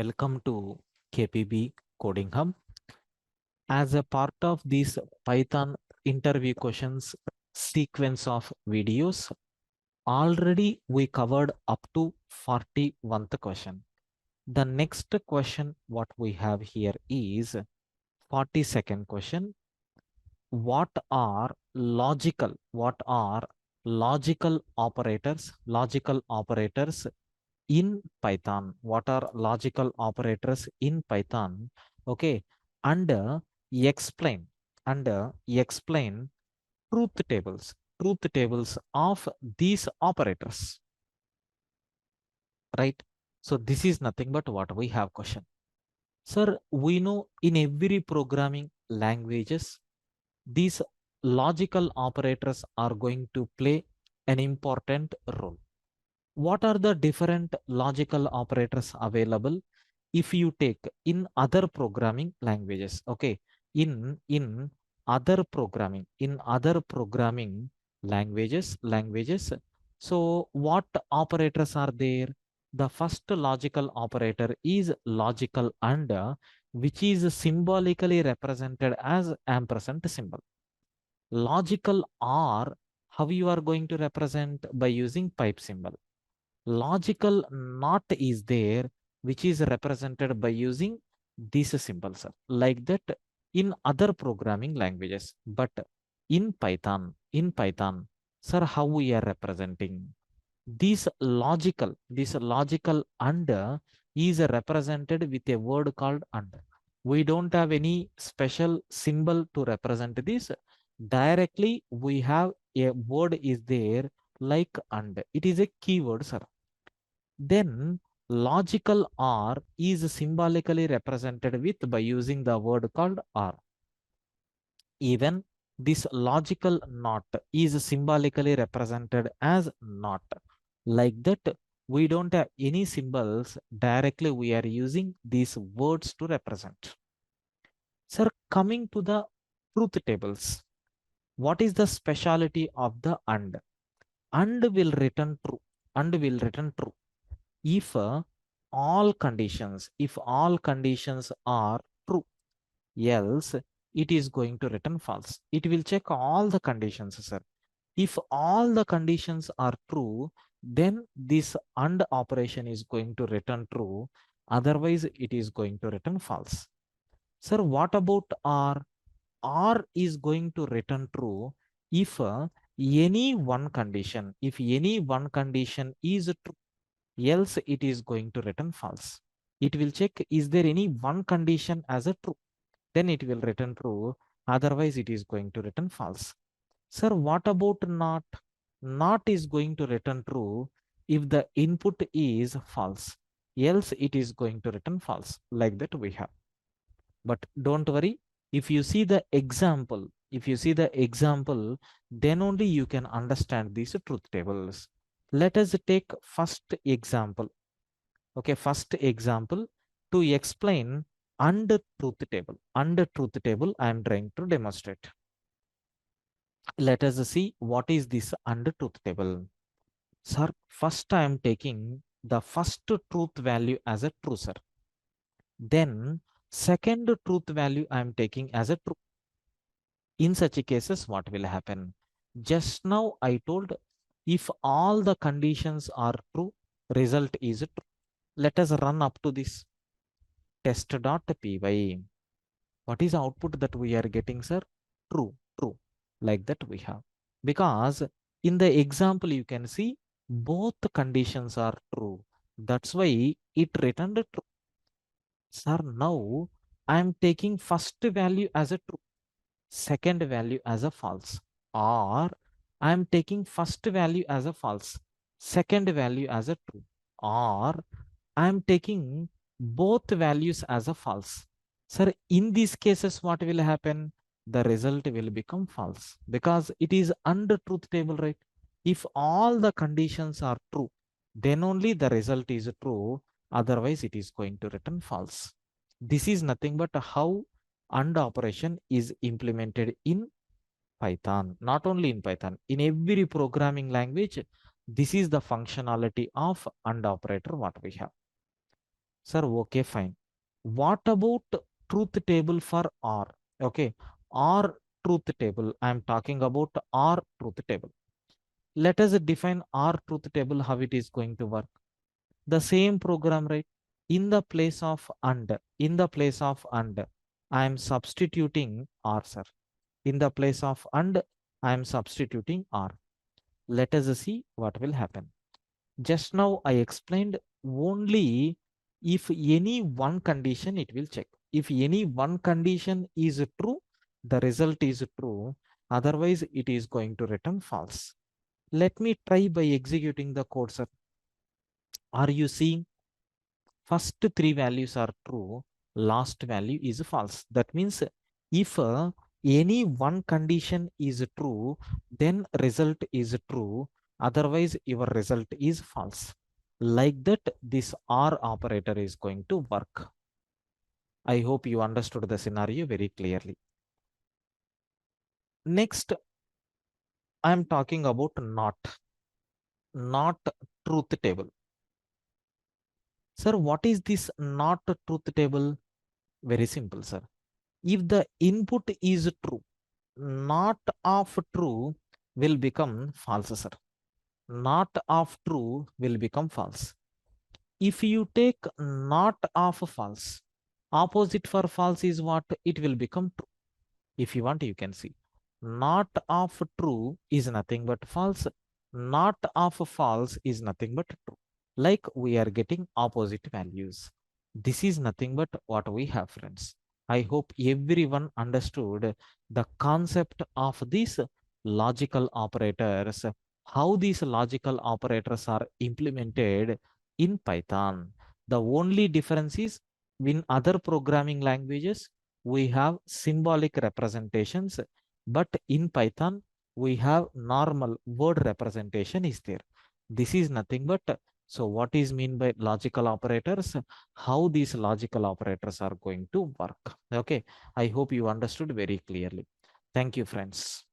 Welcome to KPB Coding Hub. As a part of this Python interview questions sequence of videos, already we covered up to 41st question. The next question what we have here is 42nd question. What are logical operators in Python? What are logical operators in Python? Okay, and explain explain truth tables of these operators, right? So this is nothing but what we have question. Sir, we know in every programming languages, these logical operators are going to play an important role. What are the different logical operators available if you take in other programming languages? Okay, in other programming languages, so what operators are there? The first logical operator is logical and, which is symbolically represented as ampersand symbol. Logical or, how you are going to represent? By using pipe symbol. Logical not is there, which is represented by using these symbols, like that in other programming languages. But in Python, sir, how we are representing? This logical and is represented with a word called and. We don't have any special symbol to represent this. Directly we have a word is there like and. It is a keyword, sir. Then logical or is symbolically represented with by using the word called or. Even this logical not is symbolically represented as not. Like that, we don't have any symbols. Directly we are using these words to represent. Sir, coming to the truth tables, what is the speciality of the and? And will return true. And will return true if all conditions are true. Else it is going to return false. It will check all the conditions, sir. If all the conditions are true, then this and operation is going to return true. Otherwise it is going to return false. Sir, what about or? Or is going to return true if any one condition is true. Else it is going to return false. It will check, is there any one condition as a true? Then it will return true. Otherwise it is going to return false. Sir, what about not? Not is going to return true if the input is false. Else it is going to return false. Like that we have. But don't worry, if you see the example, then only you can understand these truth tables. Let us take first example. Okay, first example to explain under truth table. Under truth table, I am trying to demonstrate. Let us see what is this under truth table. Sir, first I am taking the first truth value as a true, sir. Then second truth value I am taking as a true. In such cases, what will happen? Just now I told, if all the conditions are true, result is true. Let us run up to this test.py. What is the output that we are getting, sir? True, true. Like that we have. Because in the example, you can see both the conditions are true. That's why it returned true. Sir, now I am taking first value as a true, second value as a false, or I am taking first value as a false, second value as a true, or I am taking both values as a false. Sir, in these cases, what will happen? The result will become false because it is under truth table, right? If all the conditions are true, then only the result is true. Otherwise, it is going to return false. This is nothing but how AND operation is implemented in Python. Not only in Python, in every programming language, this is the functionality of AND operator what we have. Sir, okay, fine. What about truth table for R? Okay, R truth table. I am talking about R truth table. Let us define R truth table, how it is going to work. The same program, right? In the place of and, I am substituting R, sir. In the place of and, I am substituting R. Let us see what will happen. Just now I explained only if any one condition it will check. If any one condition is true, the result is true. Otherwise, it is going to return false. Let me try by executing the code, sir. Are you seeing? First three values are true, last value is false. That means if any one condition is true, then result is true. Otherwise, your result is false. Like that, this OR operator is going to work. I hope you understood the scenario very clearly. Next, I am talking about not truth table. Sir, what is this not truth table? Very simple, sir. If the input is true, not of true will become false, sir. Not of true will become false. If you take not of false, opposite for false is what? It will become true. If you want, you can see. Not of true is nothing but false. Not of false is nothing but true. Like we are getting opposite values. This is nothing but what we have, friends. I hope everyone understood the concept of these logical operators, how these logical operators are implemented in Python. The only difference is in other programming languages, we have symbolic representations, but in Python, we have normal word representation is there. This is nothing but, so what is mean by logical operators? How these logical operators are going to work. Okay, I hope you understood very clearly. Thank you, friends.